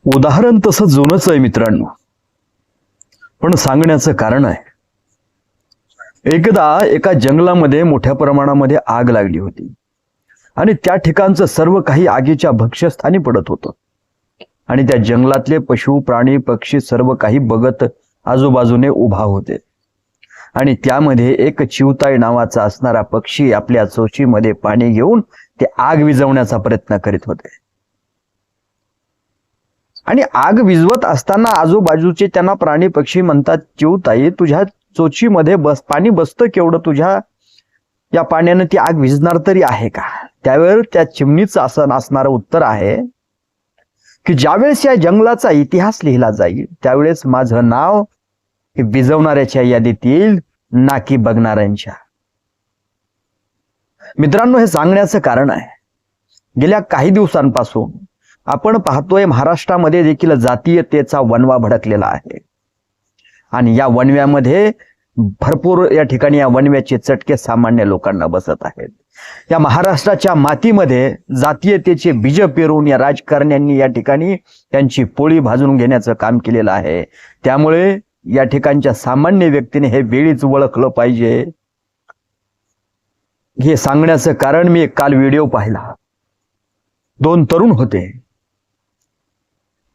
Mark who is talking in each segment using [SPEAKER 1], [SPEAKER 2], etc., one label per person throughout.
[SPEAKER 1] उदाहरण तसं जुनच आहे मित्रांनो, पण सांगण्याचं कारण आहे. एकदा एका जंगलामध्ये मोठ्या प्रमाणामध्ये आग लागली होती आणि त्या ठिकाणचं सर्व काही आगीच्या भक्ष्यस्थानी पडत होतं आणि त्या जंगलातले पशु प्राणी पक्षी सर्व काही बघत आजूबाजूने उभा होते. आणि त्यामध्ये एक चिवताई नावाचा असणारा पक्षी आपल्या चोचीमध्ये पाणी घेऊन ते आग विझवण्याचा प्रयत्न करीत होते. आणि आग विझवत असताना आजूबाजूचे त्यांना प्राणी पक्षी म्हणतात, चिवताई तुझ्या चोचीमध्ये पाणी बसतं केवढं, तुझ्या या पाण्याने ती आग विझणार तरी आहे का? त्यावेळेस त्या चिमणीचं असं असणारं उत्तर आहे की ज्यावेळेस या जंगलाचा इतिहास लिहिला जाईल त्यावेळेस माझं नाव हे विझवणाऱ्याच्या यादीत येईल, ना की बघणाऱ्यांच्या. मित्रांनो, हे सांगण्याचं कारण आहे, गेल्या काही दिवसांपासून आपण पाहतोय महाराष्ट्रामध्ये देखील जातीयतेचा वणवा भडकलेला आहे आणि या वणव्यामध्ये भरपूर या ठिकाणी या वणव्याचे चटके सामान्य लोकांना बसत आहेत. या महाराष्ट्राच्या मातीमध्ये जातीयतेचे बीज पेरून या राजकारण्यांनी या ठिकाणी त्यांची पोळी भाजून घेण्याचं काम केलेलं आहे. त्यामुळे या ठिकाणच्या सामान्य व्यक्तीने हे वेळीच ओळखलं पाहिजे. हे सांगण्याचं कारण, मी काल व्हिडिओ पाहिला, दोन तरुण होते,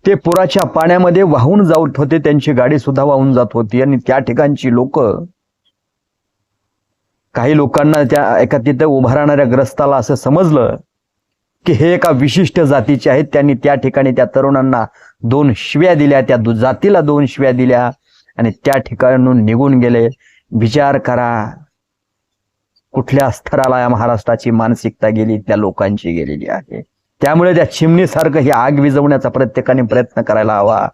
[SPEAKER 1] ते पुराच्या पाण्यामध्ये वाहून जात होते, त्यांची गाडी सुद्धा वाहून जात होती आणि त्या ठिकाणची लोक, काही लोकांना त्या एका तिथे उभा राहणाऱ्या ग्रस्ताला असं समजलं की हे एका विशिष्ट जातीचे आहेत. त्यांनी त्या ठिकाणी त्या तरुणांना 2 शिव्या दिल्या, त्या जातीला 2 शिव्या दिल्या आणि त्या ठिकाणून निघून गेले. विचार करा कुठल्या स्तराला या महाराष्ट्राची मानसिकता गेली, त्या लोकांची गेलेली आहे. त्यामुळे त्या चिमणीसारखं ही आग विझवण्याचा प्रत्येकाने प्रयत्न करायला हवा.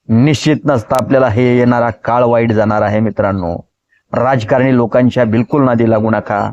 [SPEAKER 1] निश्चित नसता आपल्याला हे येणारा काळ वाईट जाणार आहे. मित्रांनो, राजकारणी लोकांच्या बिलकुल नादी लागू नका.